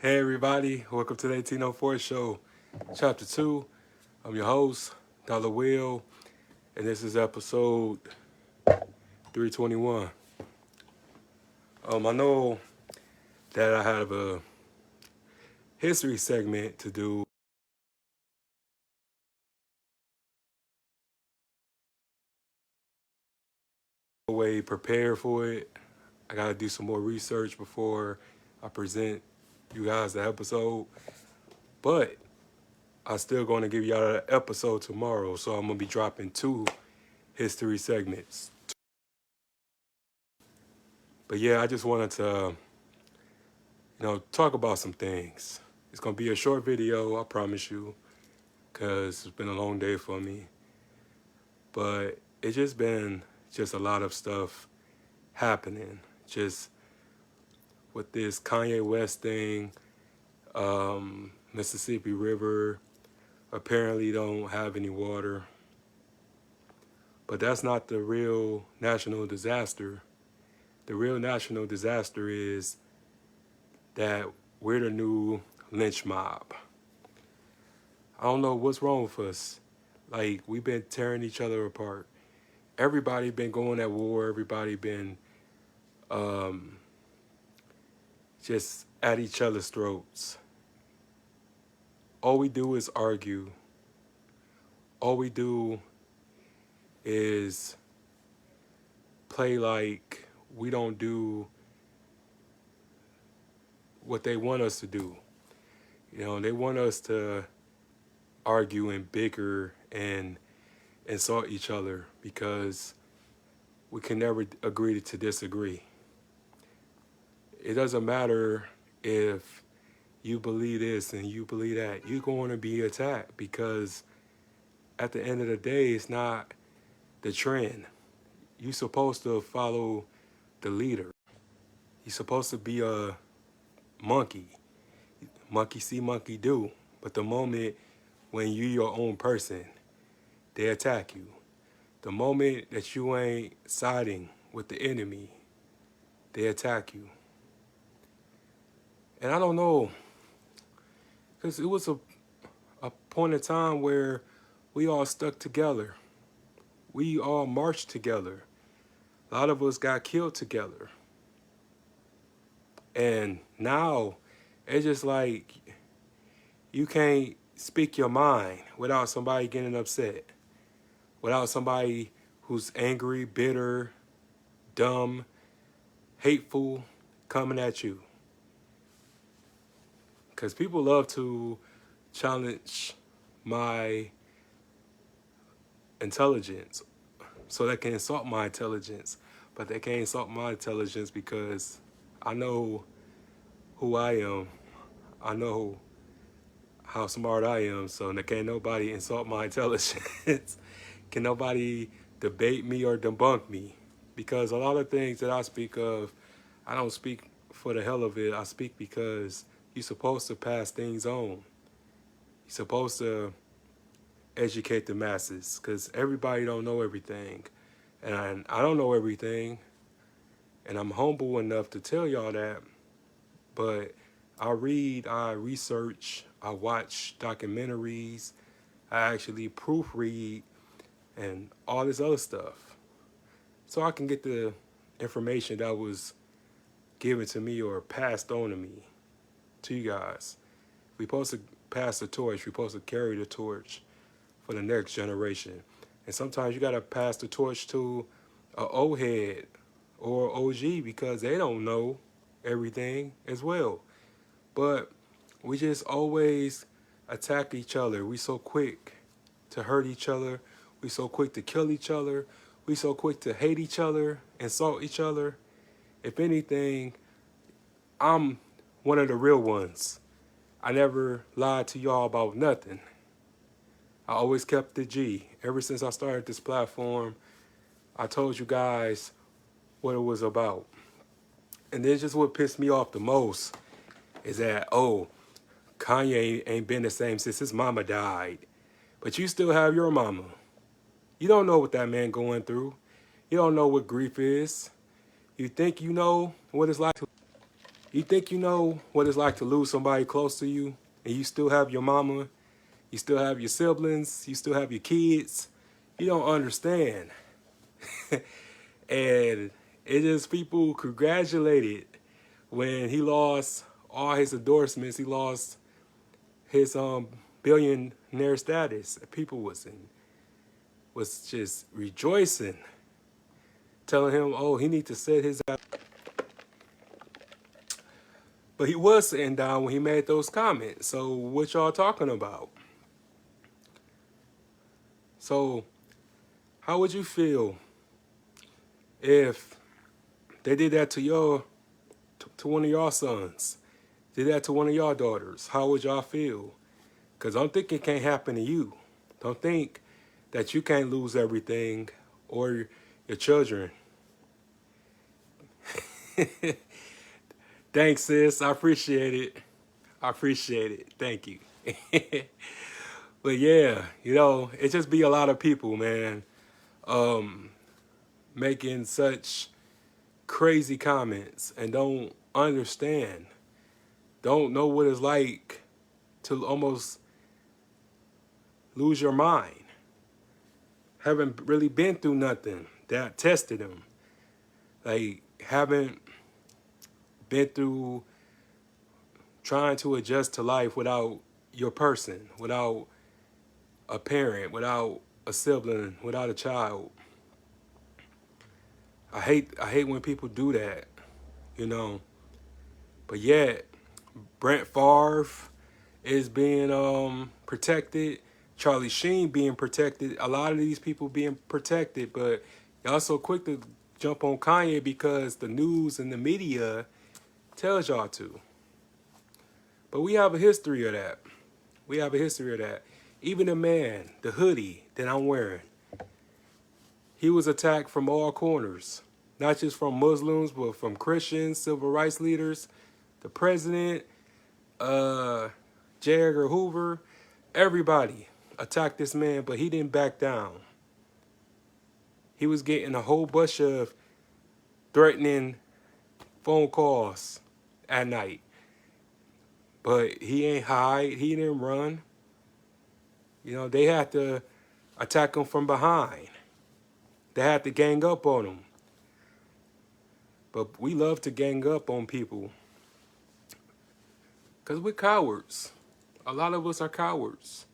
Hey everybody, welcome to the 1804 show, chapter 2. I'm your host, Dollar Will, and this is episode 321. I know that I have a history segment to do. Way prepared for it. I gotta do some more research before I present you guys the episode. But I'm still gonna give y'all an episode tomorrow, so I'm gonna be dropping 2 history segments. But yeah, I just wanted to talk about some things. It's gonna be a short video, I promise you, because it's been a long day for me. But it's just been a lot of stuff happening. Just with this Kanye West thing, Mississippi River apparently don't have any water. But that's not the real national disaster. The real national disaster is that we're the new Lench Mob. I don't know what's wrong with us. Like, we've been tearing each other apart. Everybody been going at war. Everybody been just at each other's throats. All we do is argue. All we do is play like we don't do what they want us to do. They want us to argue and bicker and insult each other because we can never agree to disagree. It doesn't matter if you believe this and you believe that. You're going to be attacked because at the end of the day, it's not the trend. You're supposed to follow the leader. You're supposed to be a monkey. Monkey see, monkey do. But the moment when you're your own person, they attack you. The moment that you ain't siding with the enemy, they attack you. And I don't know, because it was a point in time where we all stuck together. We all marched together. A lot of us got killed together. And now, it's just like you can't speak your mind without somebody getting upset. Without somebody who's angry, bitter, dumb, hateful coming at you. Because people love to challenge my intelligence so they can insult my intelligence. But they can't insult my intelligence because I know who I am. I know how smart I am, so can't nobody insult my intelligence. Can nobody debate me or debunk me? Because a lot of things that I speak of, I don't speak for the hell of it. I speak because you're supposed to pass things on. You're supposed to educate the masses because everybody don't know everything. And I don't know everything. And I'm humble enough to tell y'all that. But I read, I research, I watch documentaries, I actually proofread and all this other stuff. So I can get the information that was given to me or passed on to me, to you guys. We're supposed to pass the torch. We're supposed to carry the torch for the next generation. And sometimes you got to pass the torch to an old head or OG because they don't know everything as well. But we just always attack each other. We so quick to hurt each other. We so quick to kill each other. We so quick to hate each other, insult each other. If anything, I'm one of the real ones. I never lied to y'all about nothing. I always kept the G. Ever since I started this platform, I told you guys what it was about. And then just what pissed me off the most is that, Kanye ain't been the same since his mama died. But you still have your mama. You don't know what that man going through. You don't know what grief is. You think you know what it's like to... You think you know what it's like to lose somebody close to you, and you still have your mama, you still have your siblings, you still have your kids. You don't understand. And it just people congratulated when he lost all his endorsements. He lost his billionaire status. People was just rejoicing, telling him, "Oh, he need to set his." But he was sitting down when he made those comments. So what y'all talking about? So how would you feel if they did that to to one of y'all sons? Did that to one of y'all daughters? How would y'all feel? Because don't think it can't happen to you. Don't think that you can't lose everything or your children. Thanks, sis. I appreciate it. I appreciate it. Thank you. But yeah, it just be a lot of people, man, making such crazy comments and don't understand, don't know what it's like to almost lose your mind. Haven't really been through nothing that tested them. Like, haven't been through trying to adjust to life without your person, without a parent, without a sibling, without a child. I hate when people do that, you know. But yet, Brent Favre is being protected. Charlie Sheen being protected. A lot of these people being protected, but y'all so quick to jump on Kanye because the news and the media tells y'all to. But we have a history of that. We have a history of that. Even the man, the hoodie that I'm wearing, he was attacked from all corners. Not just from Muslims, but from Christians, civil rights leaders, the president, J. Edgar Hoover. Everybody attacked this man, but he didn't back down. He was getting a whole bunch of threatening phone calls at night. But he ain't hide. He didn't run. They had to attack him from behind. They had to gang up on him. But we love to gang up on people because we're cowards. A lot of us are cowards.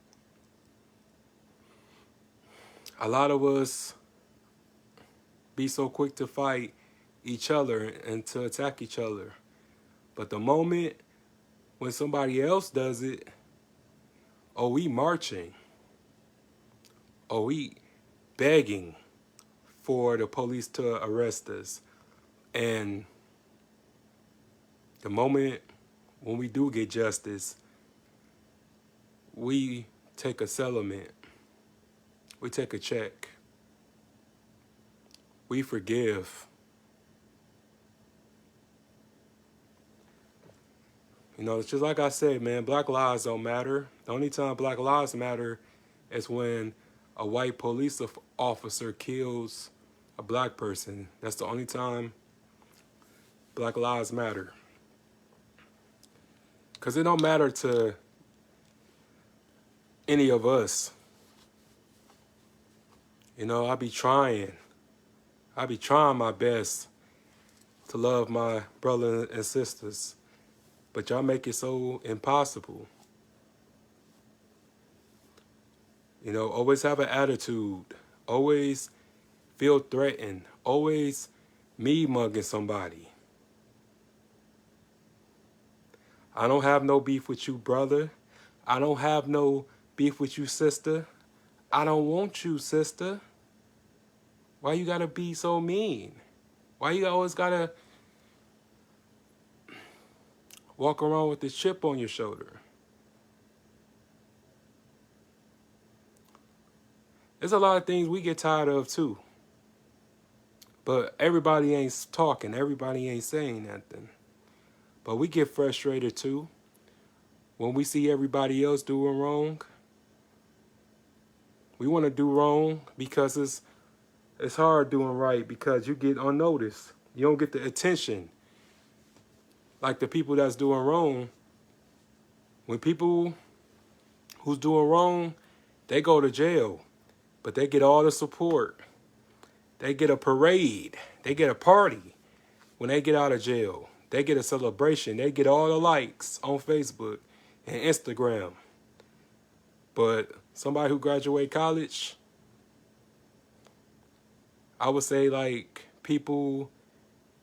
A lot of us be so quick to fight each other and to attack each other. But the moment when somebody else does it, oh, we marching. Oh, we begging for the police to arrest us. And the moment when we do get justice, we take a settlement. We take a check. We forgive. It's just like I said, man, black lives don't matter. The only time black lives matter is when a white police officer kills a black person. That's the only time black lives matter. Because it don't matter to any of us. I be trying my best to love my brothers and sisters. But y'all make it so impossible. Always have an attitude. Always feel threatened. Always me mugging somebody. I don't have no beef with you, brother. I don't have no beef with you, sister. I don't want you, sister. Why you gotta be so mean? Why you always gotta walk around with this chip on your shoulder? There's a lot of things we get tired of too. But everybody ain't talking. Everybody ain't saying nothing. But we get frustrated too when we see everybody else doing wrong. We want to do wrong because it's hard doing right because you get unnoticed. You don't get the attention. like the people that's doing wrong, when people who's doing wrong, they go to jail, but they get all the support. They get a parade. They get a party when they get out of jail. They get a celebration. They get all the likes on Facebook and Instagram. But somebody who graduate college, I would say like people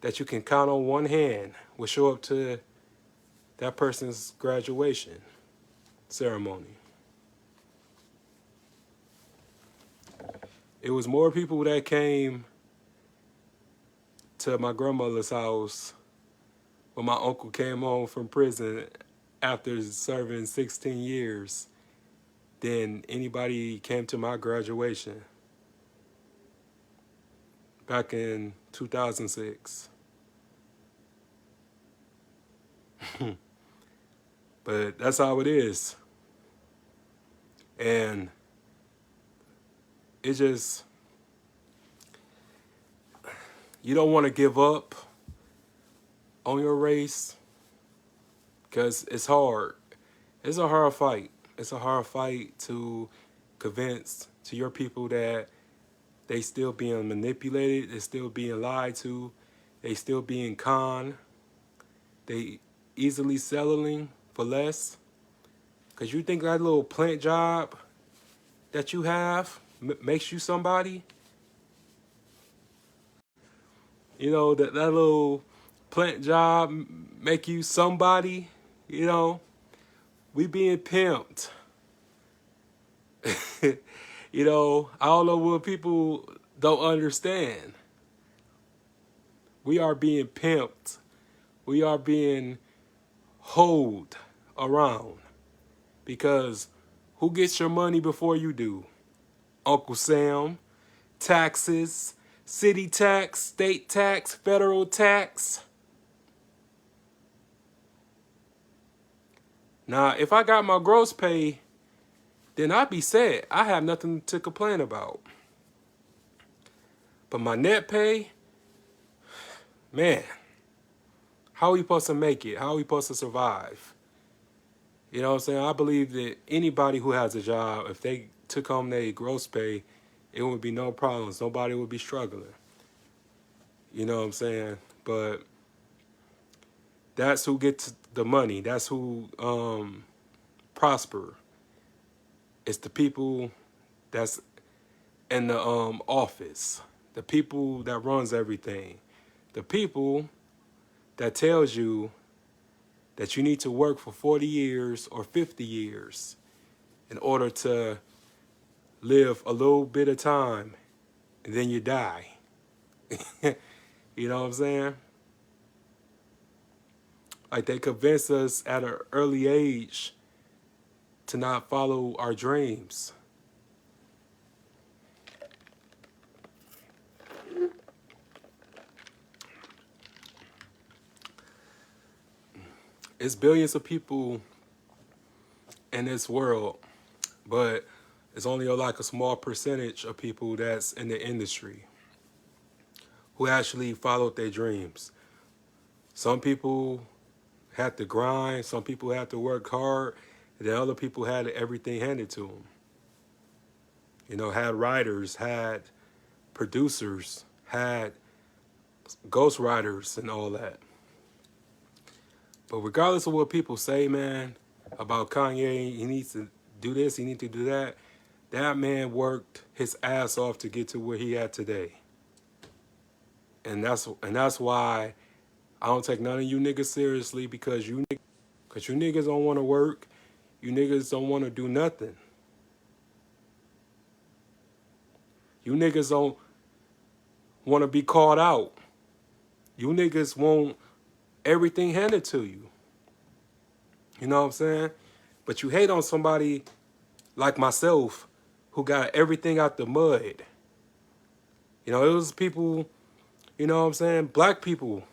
that you can count on one hand will show up to that person's graduation ceremony. It was more people that came to my grandmother's house when my uncle came home from prison after serving 16 years than anybody came to my graduation back in 2006. But that's how it is. And it just, you don't want to give up on your race because it's hard. It's a hard fight. It's a hard fight to convince to your people that they still being manipulated, they still being lied to, they still being conned, they easily settling for less. Because you think that little plant job that you have makes you somebody? You know, that little plant job make you somebody? You know, we being pimped. You know, I don't know what people don't understand. We are being pimped. We are being hoed around. Because who gets your money before you do? Uncle Sam, taxes, city tax, state tax, federal tax. Now, if I got my gross pay, then I'd be set. I have nothing to complain about. But my net pay, man, how are we supposed to make it? How are we supposed to survive? You know what I'm saying? I believe that anybody who has a job, if they took home their gross pay, it would be no problems. Nobody would be struggling. You know what I'm saying? But that's who gets the money. That's who prosper. It's the people that's in the office. The people that runs everything. The people that tells you that you need to work for 40 years or 50 years in order to live a little bit of time and then you die. You know what I'm saying? Like they convince us at an early age to not follow our dreams. It's billions of people in this world, but it's only like a small percentage of people that's in the industry who actually followed their dreams. Some people had to grind, some people had to work hard, and then other people had everything handed to them. You know, had writers, had producers, had ghostwriters and all that. But regardless of what people say, man, about Kanye, he needs to do this, he needs to do that. That man worked his ass off to get to where he at today. And that's why I don't take none of you niggas seriously, because you niggas don't want to work. You niggas don't want to do nothing. You niggas don't want to be called out. You niggas want everything handed to you. You know what I'm saying? But you hate on somebody like myself who got everything out the mud. You know, it was people, you know what I'm saying, black people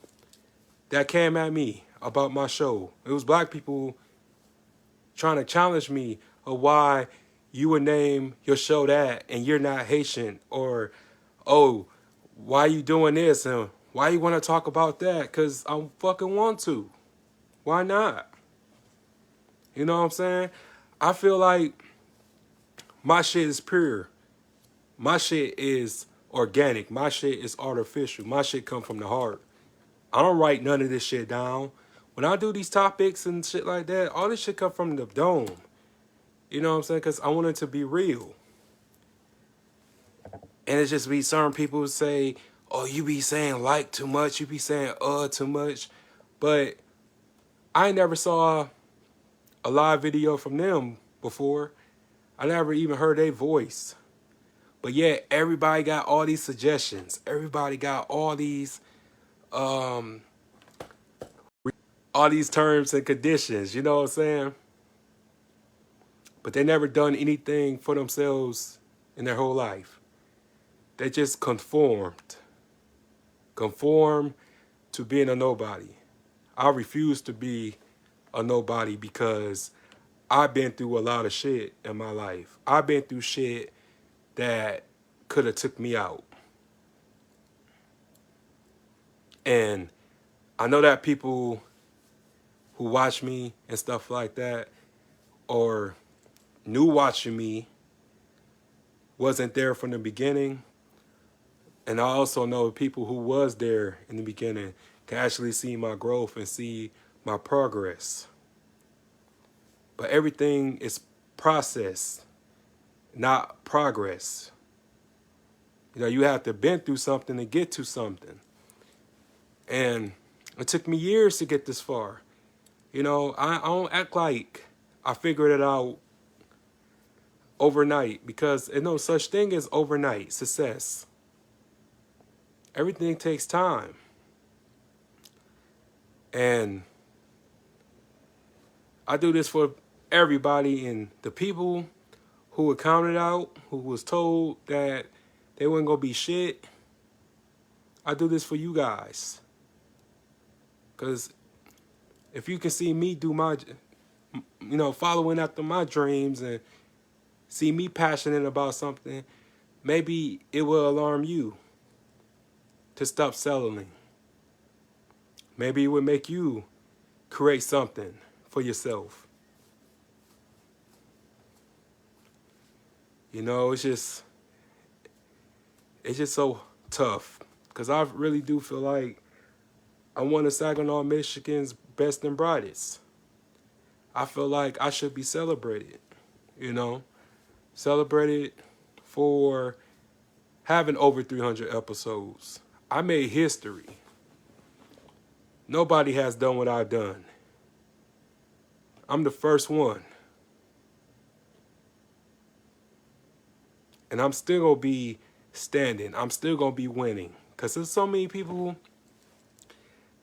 that came at me about my show. It was black people trying to challenge me of why you would name your show that and you're not Haitian, or, oh, why you doing this and why you want to talk about that? Because I fucking want to. Why not? You know what I'm saying? I feel like my shit is pure. My shit is organic. My shit is artificial. My shit come from the heart. I don't write none of this shit down. When I do these topics and shit like that, all this shit come from the dome. You know what I'm saying? Because I want it to be real. And it's just be certain people who say, oh, you be saying like too much. You be saying too much. But I never saw a live video from them before. I never even heard their voice. But yet everybody got all these suggestions. Everybody got all these terms and conditions, you know what I'm saying? But they never done anything for themselves in their whole life. They just conformed. Conform to being a nobody. I refuse to be a nobody because I've been through a lot of shit in my life. I've been through shit that could have took me out. And I know that people who watch me and stuff like that or knew watching me wasn't there from the beginning. And I also know people who was there in the beginning can actually see my growth and see my progress. But everything is process, not progress. You know, you have to been through something to get to something. And it took me years to get this far. You know, I don't act like I figured it out overnight because there's no such thing as overnight success. Everything takes time. And I do this for everybody, and the people who were counted out, who was told that they weren't going to be shit, I do this for you guys. Because if you can see me do my, you know, following after my dreams and see me passionate about something, maybe it will alarm you to stop settling. Maybe it would make you create something for yourself. You know, it's just so tough because I really do feel like I'm one of Saginaw, Michigan's best and brightest. I feel like I should be celebrated, you know, celebrated for having over 300 episodes. I made history. Nobody has done what I've done. I'm the first one. And I'm still going to be standing. I'm still going to be winning. Because there's so many people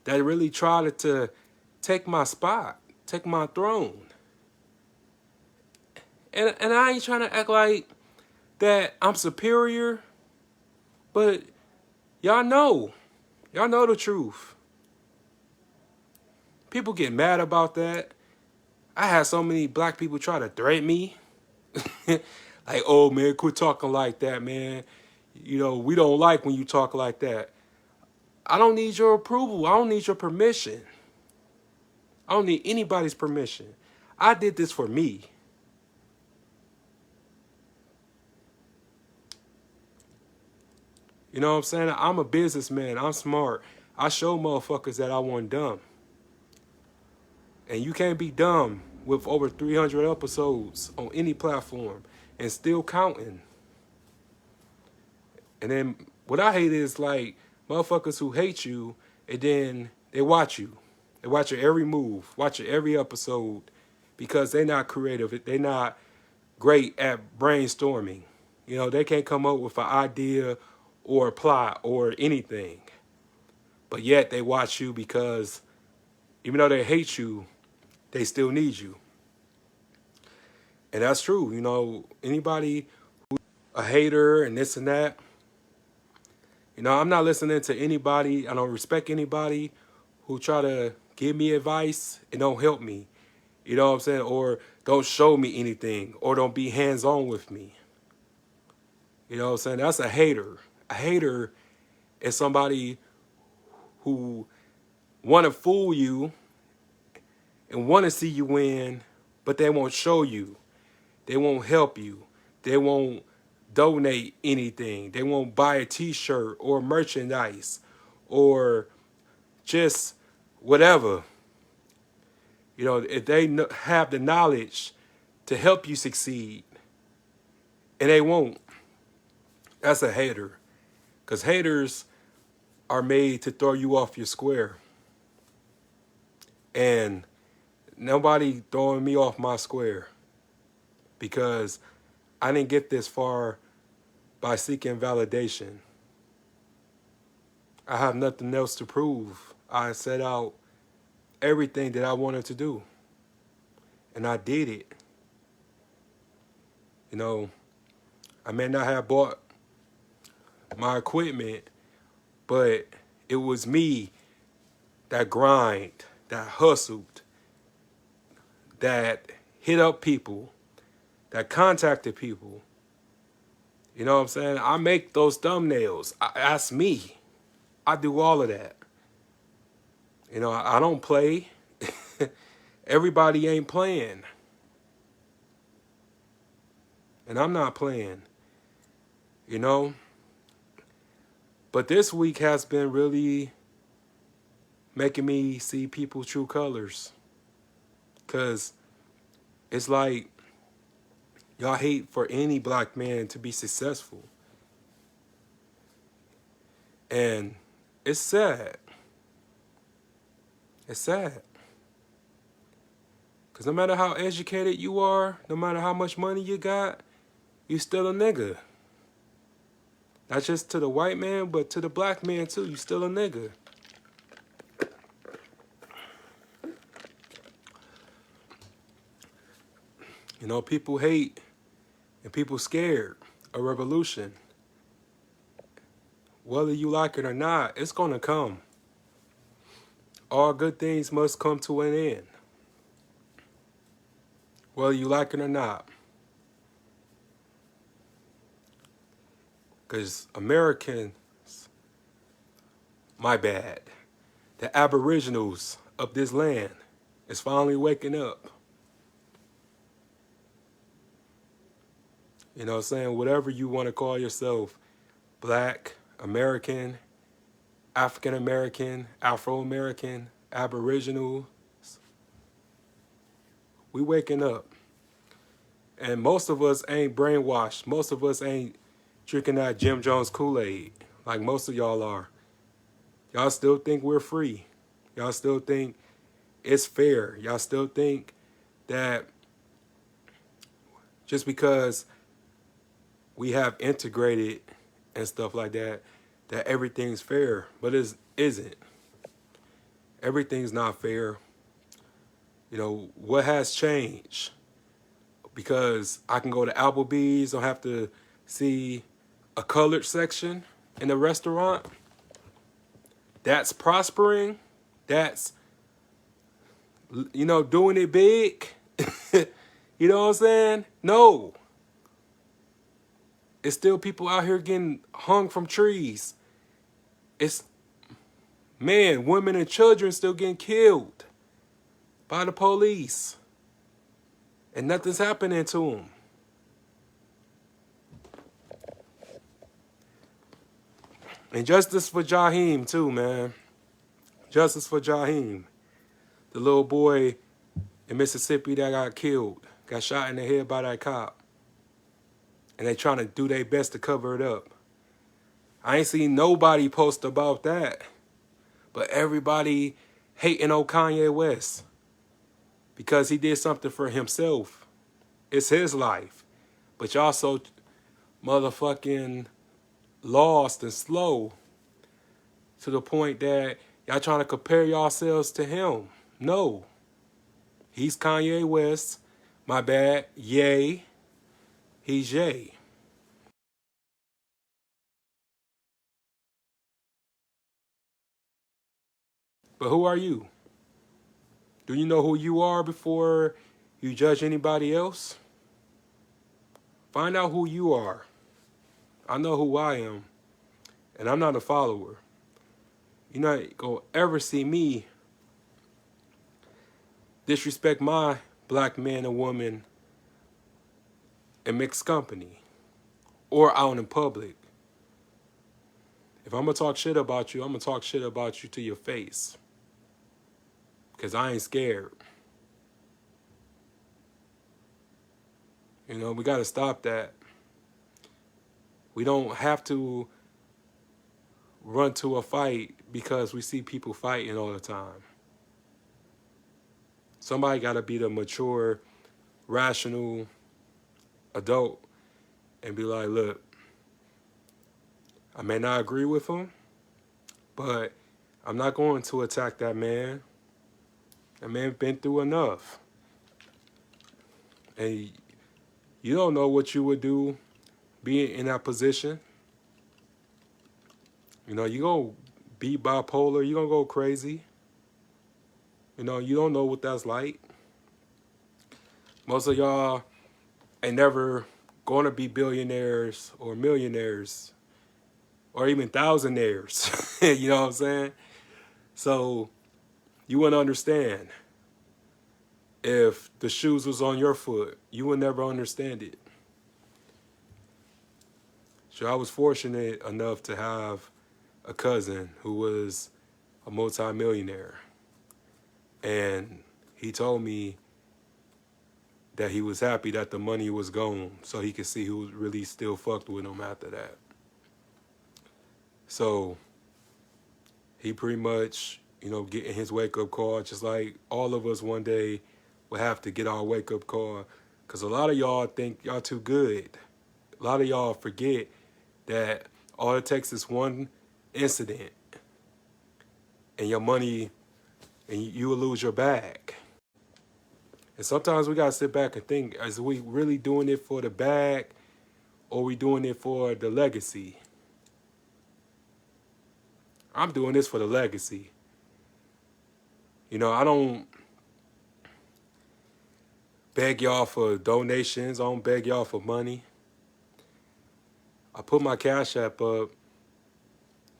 that really try to take my spot, take my throne. And I ain't trying to act like that I'm superior. But y'all know the truth. People get mad about that. I had so many black people try to threaten me. Like, oh, man, quit talking like that, man. You know, we don't like when you talk like that. I don't need your approval. I don't need your permission. I don't need anybody's permission. I did this for me. You know what I'm saying? I'm a businessman. I'm smart. I show motherfuckers that I wasn't dumb. And you can't be dumb with over 300 episodes on any platform and still counting. And then what I hate is like motherfuckers who hate you and then they watch you. They watch your every move, watch your every episode because they're not creative. They're not great at brainstorming. You know, they can't come up with an idea or a plot or anything. But yet they watch you because even though they hate you, they still need you. And that's true. You know, anybody who's a hater and this and that, you know, I'm not listening to anybody. I don't respect anybody who try to give me advice and don't help me. You know what I'm saying? Or don't show me anything or don't be hands-on with me. You know what I'm saying? That's a hater. A hater is somebody who want to fool you and want to see you win, but they won't show you. They won't help you. They won't donate anything. They won't buy a t-shirt or merchandise or just whatever. You know, if they have the knowledge to help you succeed, and they won't, that's a hater. Because haters are made to throw you off your square. And nobody throwing me off my square, because I didn't get this far by seeking validation. I have nothing else to prove. I set out everything that I wanted to do, and I did it. You know, I may not have bought my equipment, but it was me that grind, that hustled, that hit up people, that contacted people. You know what I'm saying? I make those thumbnails. That's me. I do all of that. You know, I don't play. Everybody ain't playing. And I'm not playing. You know? But this week has been really making me see people's true colors. Because it's like y'all hate for any black man to be successful. And it's sad. It's sad. Because no matter how educated you are, no matter how much money you got, you still a nigga. Not just to the white man, but to the black man too. You still a nigga. You know, people hate and people scared of revolution. Whether you like it or not, it's gonna come. All good things must come to an end. Whether you like it or not. Because Americans, my bad, the aboriginals of this land is finally waking up. You know what I'm saying? Whatever you want to call yourself, black, American, African American, Afro-American, Aboriginal, we waking up. And most of us ain't brainwashed. Most of us ain't drinking that Jim Jones Kool-Aid like most of y'all are. Y'all still think we're free. Y'all still think it's fair. Y'all still think that just because we have integrated and stuff like that, that everything's fair. But it isn't. Everything's not fair. You know, what has changed? Because I can go to Applebee's, don't have to see a colored section in the restaurant. That's prospering. That's, you know, doing it big. You know what I'm saying? No. It's still people out here getting hung from trees. It's, man, women and children still getting killed by the police. And nothing's happening to them. And justice for Jaheim too, man. Justice for Jaheim. The little boy in Mississippi that got killed. Got shot in the head by that cop. And they trying to do their best to cover it up. I ain't seen nobody post about that. But everybody hating on Kanye West. Because he did something for himself. It's his life. But y'all so motherfucking lost and slow to the point that y'all trying to compare yourselves to him. No. He's Kanye West. My bad. Yay. He's Ye. But who are you? Do you know who you are before you judge anybody else? Find out who you are. I know who I am. And I'm not a follower. You're not going to ever see me disrespect my black man or woman in mixed company or out in public. If I'm going to talk shit about you, I'm going to talk shit about you to your face. Because I ain't scared. You know, we got to stop that. We don't have to run to a fight because we see people fighting all the time. Somebody got to be the mature, rational adult and be like, look, I may not agree with him, but I'm not going to attack that man. That man been through enough. And you don't know what you would do being in that position. You know, you gonna be bipolar, you gonna go crazy. You know, you don't know what that's like. Most of y'all ain't never going to be billionaires or millionaires or even thousandaires. You know what I'm saying? So you wouldn't understand. If the shoes was on your foot, you would never understand it. So I was fortunate enough to have a cousin who was a multimillionaire. And he told me that he was happy that the money was gone so he could see who really still fucked with him after that. So he pretty much, you know, getting his wake-up call, just like all of us one day will have to get our wake-up call. Because a lot of y'all think y'all too good. A lot of y'all forget that all it takes is one incident and your money, and you will lose your bag. And sometimes we got to sit back and think, is we really doing it for the bag or we doing it for the legacy? I'm doing this for the legacy. You know, I don't beg y'all for donations. I don't beg y'all for money. I put my Cashapp up,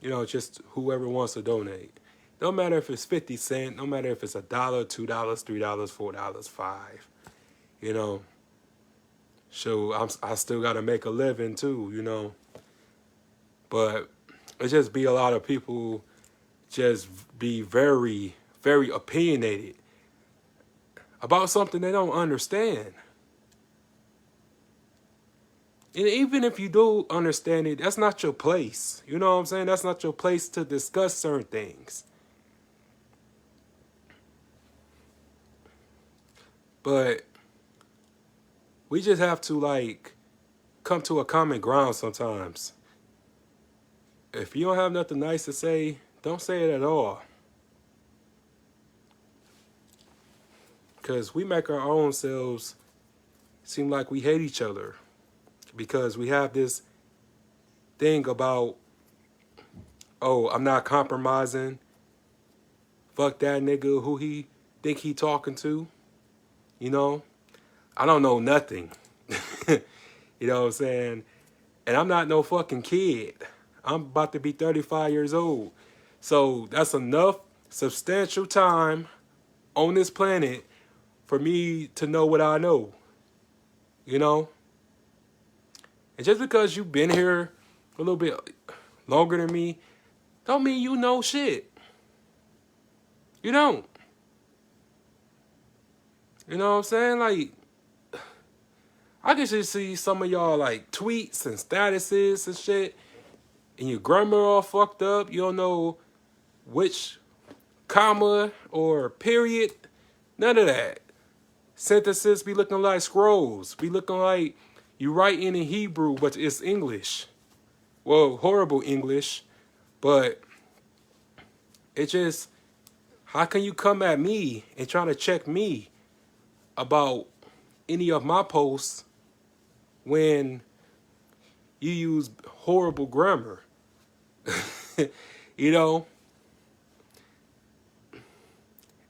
you know, just whoever wants to donate. No matter if it's 50 cents, no matter if it's $1, $2, $3, $4, $5. You know, so I still got to make a living too, you know. But it just be a lot of people just be very, very opinionated about something they don't understand. And even if you do understand it, that's not your place. You know what I'm saying? That's not your place to discuss certain things. But we just have to, like, come to a common ground sometimes. If you don't have nothing nice to say, don't say it at all. Because we make our own selves seem like we hate each other. Because we have this thing about, oh, I'm not compromising. Fuck that nigga, who he think he talking to. You know? I don't know nothing. You know what I'm saying? And I'm not no fucking kid. I'm about to be 35 years old. So that's enough substantial time on this planet for me to know what I know. You know? And just because you've been here a little bit longer than me, don't mean you know shit. You don't. You know what I'm saying? Like, I can just see some of y'all like tweets and statuses and shit, and your grammar all fucked up. You don't know which comma or period. None of that. Sentences be looking like scrolls. Be looking like you writing in Hebrew, but it's English. Well, horrible English, but it just, how can you come at me and try to check me about any of my posts when you use horrible grammar? You know?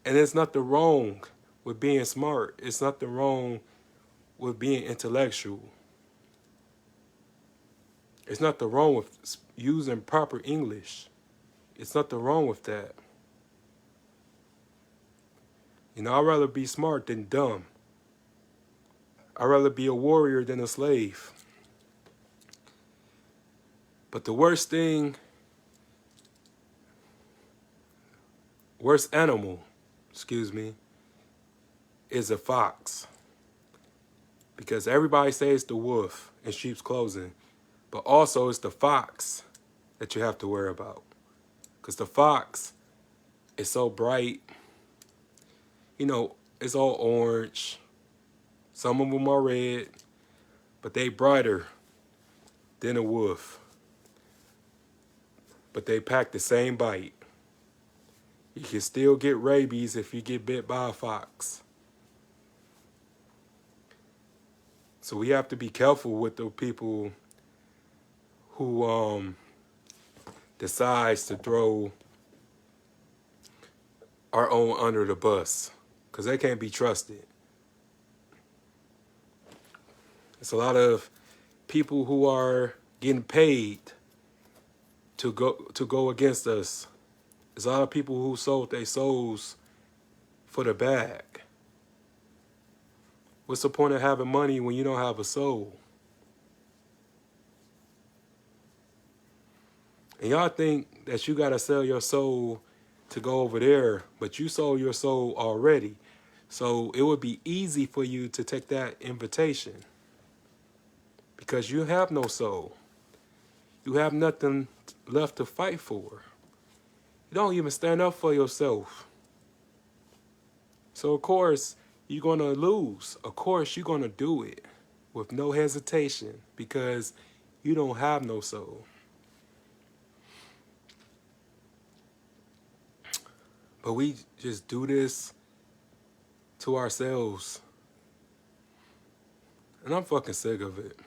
And there's nothing wrong with being smart. It's nothing wrong with being intellectual. It's nothing wrong with using proper English. It's nothing wrong with that. You know, I'd rather be smart than dumb. I'd rather be a warrior than a slave. But the worst animal, is a fox. Because everybody says the wolf in sheep's clothing, but also it's the fox that you have to worry about. Because the fox is so bright, you know, it's all orange. Some of them are red, but they brighter than a wolf. But they pack the same bite. You can still get rabies if you get bit by a fox. So we have to be careful with the people who decides to throw our own under the bus, because they can't be trusted. It's a lot of people who are getting paid to go against us. There's a lot of people who sold their souls for the bag. What's the point of having money when you don't have a soul? And y'all think that you gotta sell your soul to go over there, but you sold your soul already. So it would be easy for you to take that invitation because you have no soul. You have nothing left to fight for. You don't even stand up for yourself. So of course, you're gonna lose. Of course, you're gonna do it with no hesitation because you don't have no soul. But we just do this to ourselves. And I'm fucking sick of it.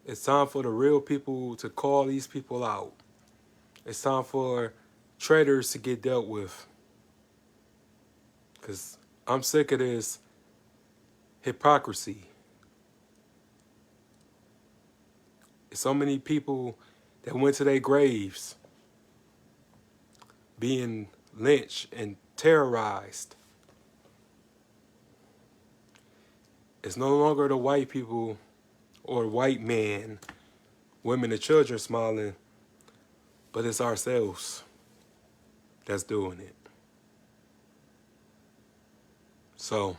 It's time for the real people to call these people out. It's time for traitors to get dealt with. Because I'm sick of this hypocrisy. There's so many people that went to their graves being lynched and terrorized. It's no longer the white people or white man, women and children smiling, but it's ourselves that's doing it. So,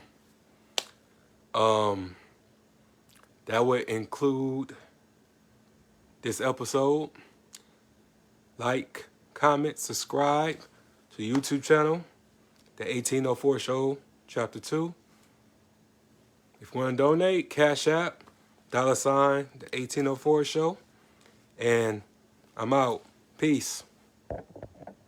that would include this episode. Like, comment, subscribe to the YouTube channel, the 1804 Show, Chapter 2. If you want to donate, Cashapp, $, the 1804 Show. And I'm out. Peace.